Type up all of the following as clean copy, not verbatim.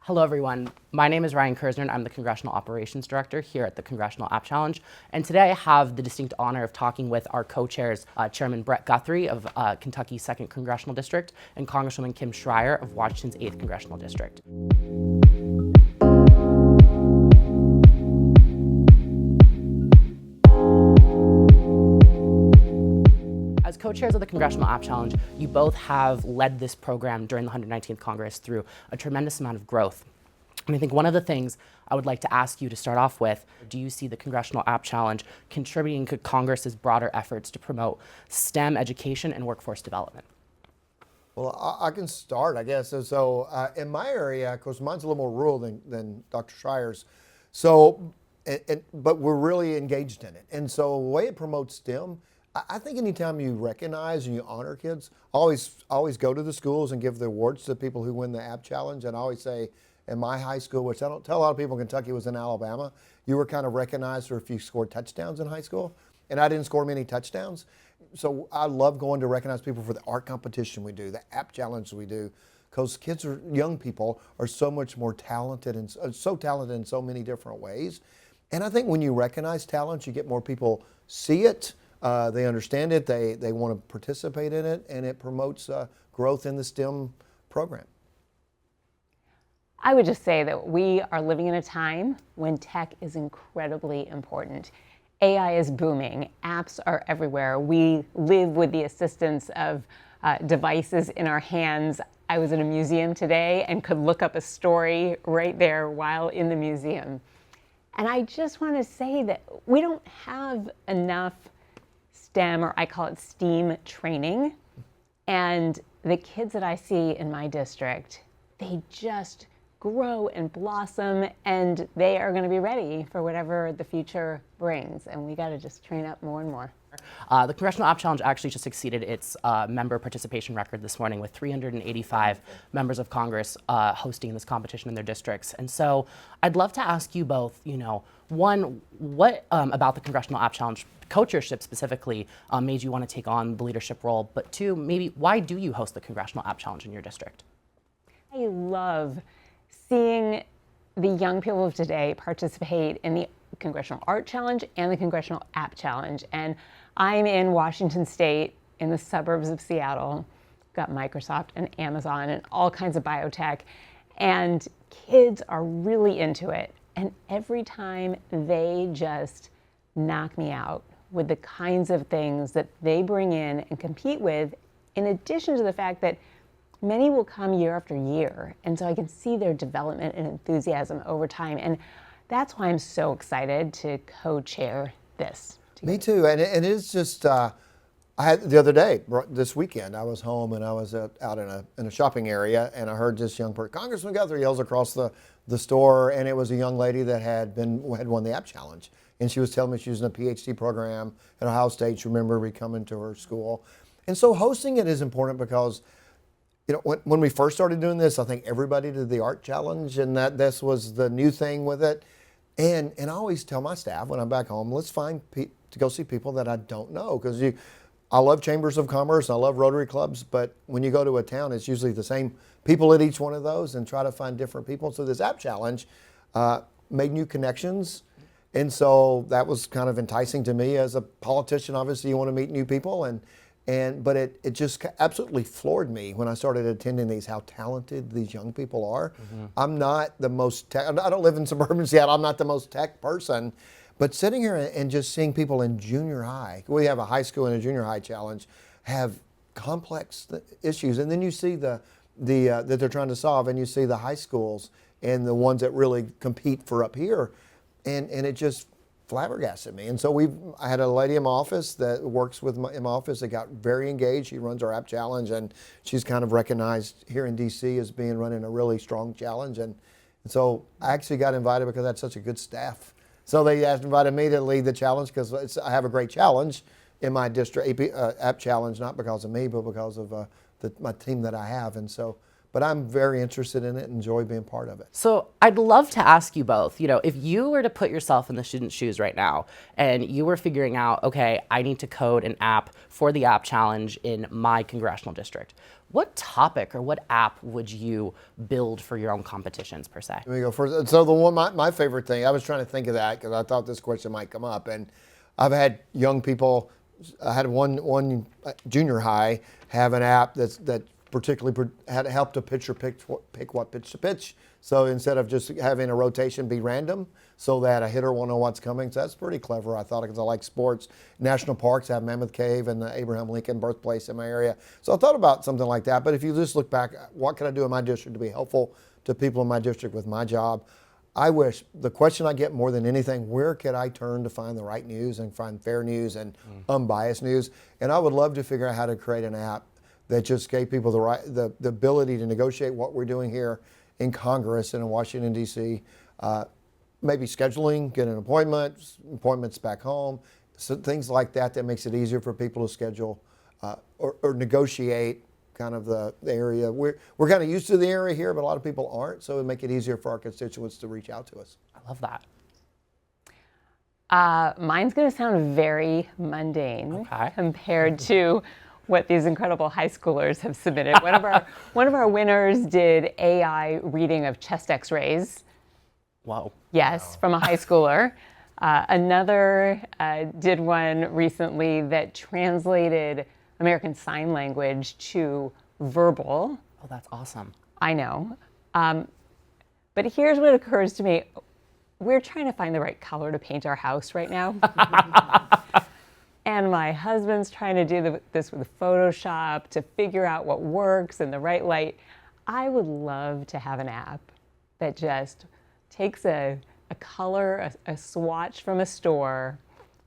Hello, everyone. My name is Ryan Kersner, and I'm the Congressional Operations Director here at the Congressional App Challenge. And today I have the distinct honor of talking with our co-chairs, Chairman Brett Guthrie of Kentucky's 2nd Congressional District and Congresswoman Kim Schrier of Washington's 8th Congressional District. As co-chairs of the Congressional App Challenge, you both have led this program during the 119th Congress through a tremendous amount of growth. And I think one of the things I would like to ask you to start off with, do you see the Congressional App Challenge contributing to Congress's broader efforts to promote STEM education and workforce development? Well, I can start, I guess. So in my area, of course, mine's a little more rural than Dr. Schrier's. So, but we're really engaged in it. And so the way it promotes STEM, I think anytime you recognize and you honor kids, always go to the schools and give the awards to the people who win the App Challenge. And I always say, in my high school, which I don't tell a lot of people, Kentucky was in Alabama, you were kind of recognized for if you scored touchdowns in high school. And I didn't score many touchdowns. So I love going to recognize people for the art competition we do, the App Challenge we do, because young people are so much more talented and so talented in so many different ways. And I think when you recognize talent, you get more people see it. They understand it, they want to participate in it, and it promotes growth in the STEM program. I would just say that we are living in a time when tech is incredibly important. AI is booming, apps are everywhere. We live with the assistance of devices in our hands. I was in a museum today and could look up a story right there while in the museum. And I just want to say that we don't have enough STEM, or I call it STEAM training. And the kids that I see in my district, they just grow and blossom, and they are going to be ready for whatever the future brings. And we got to just train up more and more. The Congressional App Challenge actually just exceeded its member participation record this morning with 385 members of Congress hosting this competition in their districts. And so I'd love to ask you both, one, what about the Congressional App Challenge co-chairship specifically made you want to take on the leadership role? But two, maybe why do you host the Congressional App Challenge in your district? I love seeing the young people of today participate in the Congressional Art Challenge and the Congressional App Challenge. And I'm in Washington State, in the suburbs of Seattle. Got Microsoft and Amazon and all kinds of biotech. And kids are really into it. And every time they just knock me out with the kinds of things that they bring in and compete with, in addition to the fact that many will come year after year. And so I can see their development and enthusiasm over time. And that's why I'm so excited to co-chair this together. Me too, and it is just, I had the other day, this weekend, I was home and I was out in a shopping area, and I heard this young person, Congressman Guthrie, yells across the store, and it was a young lady that had won the App Challenge. And she was telling me she was in a PhD program at Ohio State. She remembered me coming to her school. And so hosting it is important because when we first started doing this, I think everybody did the art challenge, and that this was the new thing with it. And I always tell my staff when I'm back home, let's find to go see people that I don't know, because I love chambers of commerce, I love Rotary clubs, but when you go to a town, it's usually the same people at each one of those, and try to find different people. So this app challenge made new connections, and so that was kind of enticing to me as a politician. Obviously, you want to meet new people, but it just absolutely floored me when I started attending these, how talented these young people are. Mm-hmm. I'm not the most tech, I don't live in suburban Seattle, I'm not the most tech person, but sitting here and just seeing people in junior high, we have a high school and a junior high challenge, have complex issues, and then you see that they're trying to solve, and you see the high schools and the ones that really compete for up here, and it just flabbergasted me. And so I had a lady in my office that works in my office that got very engaged. She runs our app challenge, and she's kind of recognized here in DC as running a really strong challenge. And so I actually got invited because I had such a good staff. So they invited me to lead the challenge because I have a great challenge in my district, app challenge, not because of me, but because of my team that I have. And so, but I'm very interested in it and enjoy being part of it. So I'd love to ask you both, if you were to put yourself in the student's shoes right now and you were figuring out, okay, I need to code an app for the app challenge in my congressional district, What topic or what app would you build for your own competitions per se? Let me go first. So the one, my favorite thing, I was trying to think of that because I thought this question might come up, and I've had young people. I had one junior high have an app that particularly had helped a pitcher pick what pitch to pitch. So instead of just having a rotation be random, so that a hitter will know what's coming. So that's pretty clever, I thought, because I like sports. National parks have Mammoth Cave and the Abraham Lincoln birthplace in my area. So I thought about something like that. But if you just look back, what can I do in my district to be helpful to people in my district with my job? I wish, the question I get more than anything, where could I turn to find the right news and find fair news and unbiased news? And I would love to figure out how to create an app that just gave people the ability to negotiate what we're doing here in Congress and in Washington, D.C., maybe scheduling, getting appointments back home, so things like that makes it easier for people to schedule or negotiate kind of the area. We're kind of used to the area here, but a lot of people aren't, so it would make it easier for our constituents to reach out to us. I love that. Mine's going to sound very mundane compared to what these incredible high schoolers have submitted. One of our winners did AI reading of chest X-rays. Whoa. Yes, from a high schooler. Another did one recently that translated American Sign Language to verbal. Oh, that's awesome. I know. But here's what occurs to me. We're trying to find the right color to paint our house right now. And my husband's trying to do this with Photoshop to figure out what works and the right light. I would love to have an app that just takes a color, a swatch from a store,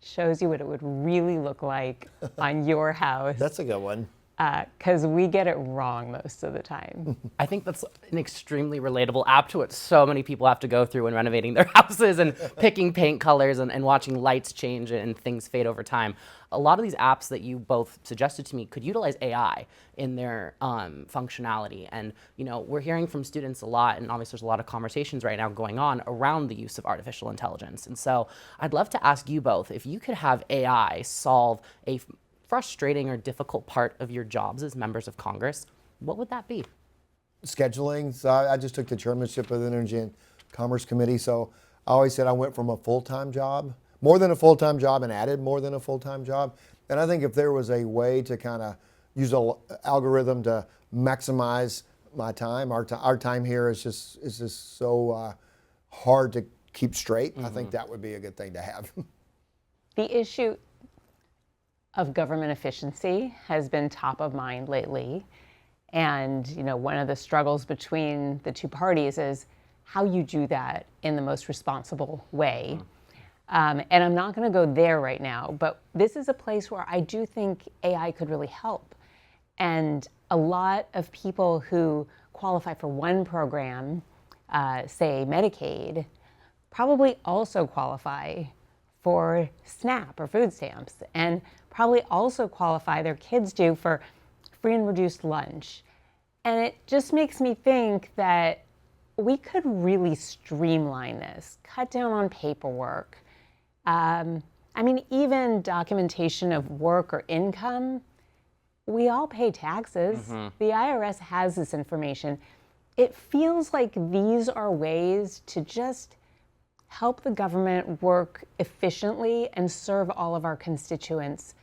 shows you what it would really look like on your house. That's a good one. Because we get it wrong most of the time. I think that's an extremely relatable app to what so many people have to go through when renovating their houses and picking paint colors and watching lights change and things fade over time. A lot of these apps that you both suggested to me could utilize AI in their functionality. And we're hearing from students a lot, and obviously there's a lot of conversations right now going on around the use of artificial intelligence. And so I'd love to ask you both, if you could have AI solve a frustrating or difficult part of your jobs as members of Congress, what would that be? Scheduling. So I just took the chairmanship of the Energy and Commerce Committee. So I always said I went from a full-time job, more than a full-time job, and added more than a full-time job. And I think if there was a way to kind of use an algorithm to maximize my time, our time here is just so hard to keep straight. I think that would be a good thing to have. The issue of government efficiency has been top of mind lately. And one of the struggles between the two parties is how you do that in the most responsible way. And I'm not going to go there right now, but this is a place where I do think AI could really help. And a lot of people who qualify for one program, say Medicaid, probably also qualify for SNAP or food stamps, and probably also qualify, their kids do, for free and reduced lunch. And it just makes me think that we could really streamline this, cut down on paperwork. Even documentation of work or income. We all pay taxes. The IRS has this information. It feels like these are ways to just help the government work efficiently and serve all of our constituents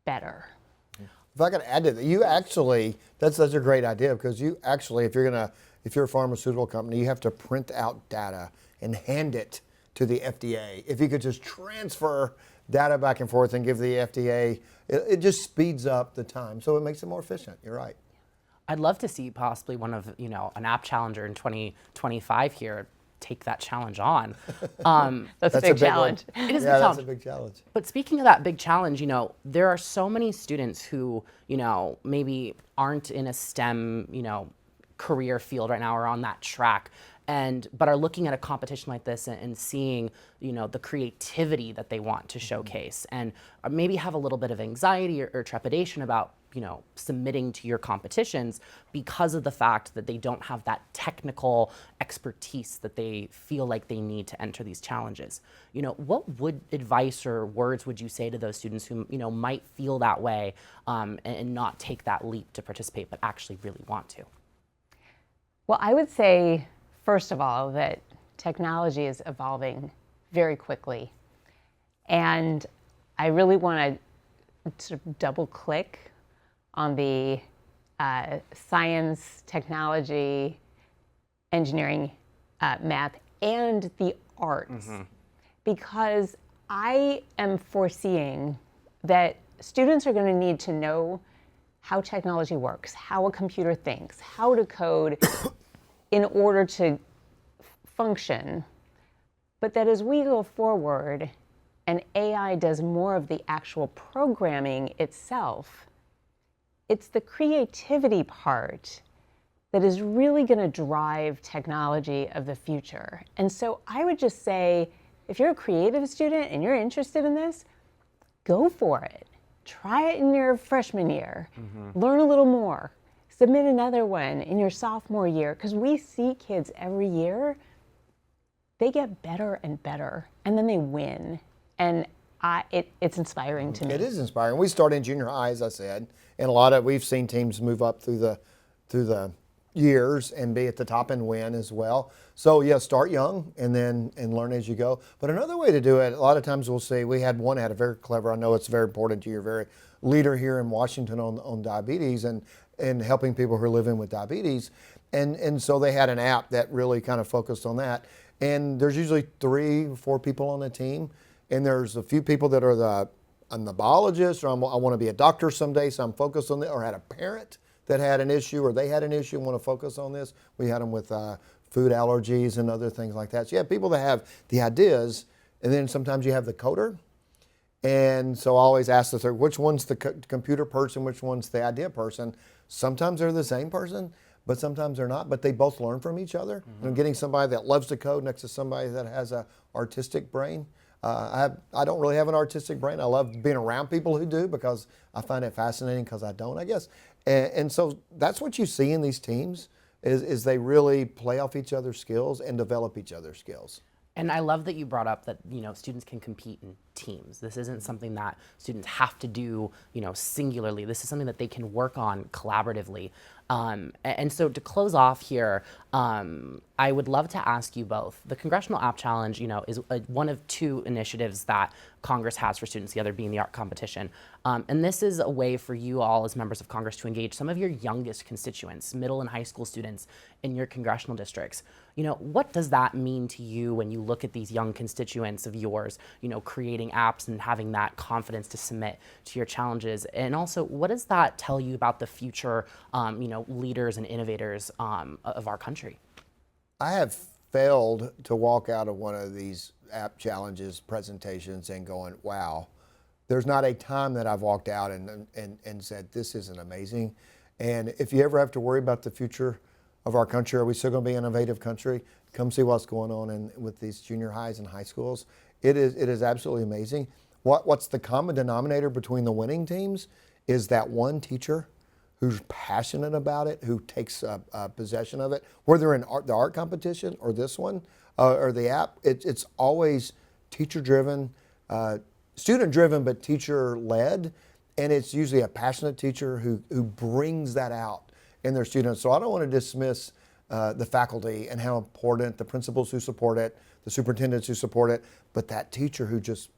better. If I could add to that, that's such a great idea, because if you're a pharmaceutical company, you have to print out data and hand it to the FDA. If you could just transfer data back and forth and give the FDA, it just speeds up the time, so it makes it more efficient. You're right. I'd love to see possibly one of, an app challenger in 2025 here take that challenge on. That's a big challenge. It is that's a big challenge. But speaking of that big challenge, there are so many students who, maybe aren't in a STEM, career field right now or on that track, but are looking at a competition like this and seeing, the creativity that they want to showcase, and maybe have a little bit of anxiety or trepidation about, submitting to your competitions because of the fact that they don't have that technical expertise that they feel like they need to enter these challenges. What advice or words would you say to those students who might feel that way and not take that leap to participate, but actually really want to? Well, I would say, first of all, that technology is evolving very quickly. And I really want to double click on the science, technology, engineering, math, and the arts. Because I am foreseeing that students are going to need to know how technology works, how a computer thinks, how to code in order to function. But that as we go forward and AI does more of the actual programming itself, it's the creativity part that is really going to drive technology of the future. And so I would just say, if you're a creative student and you're interested in this, go for it. Try it in your freshman year. Learn a little more. Submit another one in your sophomore year, because we see kids every year, they get better and better, and then they win. And it's inspiring to me. It is inspiring. We start in junior high, as I said, and we've seen teams move up through the years and be at the top and win as well. So yeah, start young and learn as you go. But another way to do it, a lot of times we'll see, we had one had a very clever, I know it's very important to you, very leader here in Washington on diabetes and helping people who are living with diabetes. And so they had an app that really kind of focused on that. And there's usually 3 or 4 people on the team. And there's a few people that are I'm the biologist, or I want to be a doctor someday, so I'm focused on that, or had a parent that had an issue, or they had an issue and want to focus on this. We had them with food allergies and other things like that. So you have people that have the ideas, and then sometimes you have the coder. And so I always ask the third, which one's the computer person, which one's the idea person? Sometimes they're the same person, but sometimes they're not, but they both learn from each other. And getting somebody that loves to code next to somebody that has an artistic brain. I don't really have an artistic brain. I love being around people who do, because I find it fascinating, because I don't, I guess. And so that's what you see in these teams is they really play off each other's skills and develop each other's skills. And I love that you brought up that students can compete in teams. This isn't something that students have to do singularly. This is something that they can work on collaboratively. And so to close off here, I would love to ask you both. The Congressional App Challenge, is one of 2 initiatives that Congress has for students, the other being the art competition. And this is a way for you all as members of Congress to engage some of your youngest constituents, middle and high school students in your congressional districts. What does that mean to you when you look at these young constituents of yours, creating apps and having that confidence to submit to your challenges? And also, what does that tell you about the future, leaders and innovators of our country? I have failed to walk out of one of these app challenges presentations and going, wow. There's not a time that I've walked out and said, this isn't amazing. And if you ever have to worry about the future of our country, are we still going to be an innovative country? Come see what's going on with these junior highs and high schools. It is absolutely amazing. What's the common denominator between the winning teams is that one teacher who's passionate about it, who takes possession of it, whether in the art competition or this one or the app. It's always teacher-driven, student-driven, but teacher-led, and it's usually a passionate teacher who brings that out in their students. So I don't want to dismiss the faculty and how important, the principals who support it, the superintendents who support it, but that teacher who just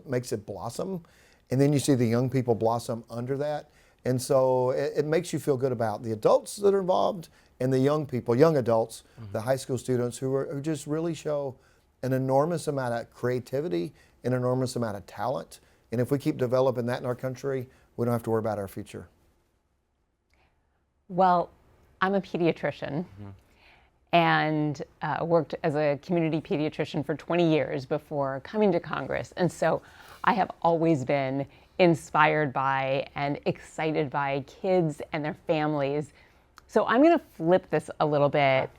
makes it blossom, and then you see the young people blossom under that. And so it makes you feel good about the adults that are involved and the young people, young adults, the high school students who just really show an enormous amount of creativity, an enormous amount of talent. And if we keep developing that in our country, we don't have to worry about our future. Well, I'm a pediatrician and worked as a community pediatrician for 20 years before coming to Congress. And so I have always been inspired by and excited by kids and their families. So I'm going to flip this a little bit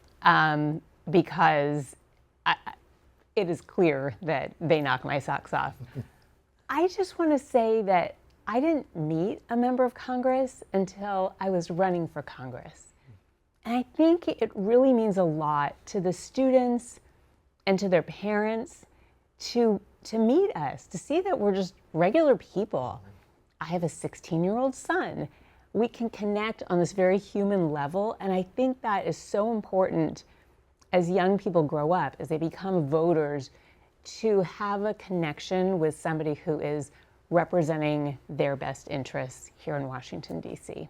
because it is clear that they knock my socks off. I just want to say that I didn't meet a member of Congress until I was running for Congress. And I think it really means a lot to the students and to their parents to meet us, to see that we're just regular people. I have a 16-year-old son. We can connect on this very human level, and I think that is so important as young people grow up, as they become voters, to have a connection with somebody who is representing their best interests here in Washington, D.C.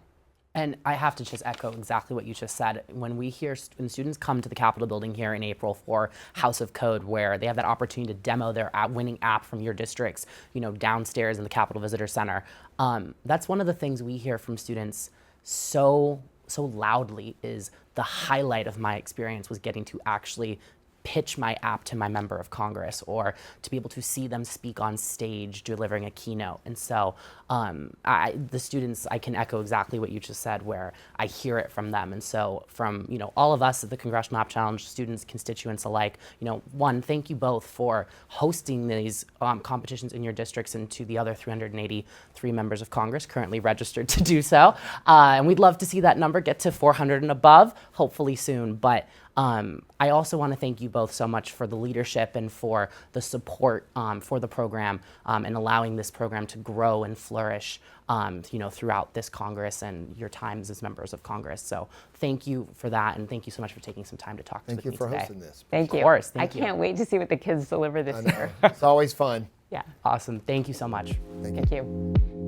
And I have to just echo exactly what you just said. When when students come to the Capitol building here in April for House of Code, where they have that opportunity to demo their winning app from your districts, downstairs in the Capitol Visitor Center, that's one of the things we hear from students so loudly. Is the highlight of my experience was getting to actually pitch my app to my member of Congress, or to be able to see them speak on stage delivering a keynote. And so the students, I can echo exactly what you just said, where I hear it from them. And so from all of us at the Congressional App Challenge, students, constituents alike, one, thank you both for hosting these competitions in your districts, and to the other 383 members of Congress currently registered to do so. And we'd love to see that number get to 400 and above, hopefully soon. But I also want to thank you both so much for the leadership and for the support for the program, and allowing this program to grow and flourish throughout this Congress and your times as members of Congress. So thank you for that, and thank you so much for taking some time to talk Thank to me you for today. hosting this. Thank you. Of course, I thank you. can't wait to see what the kids deliver this year. It's always fun. Yeah. Awesome. Thank you so much. Thank you.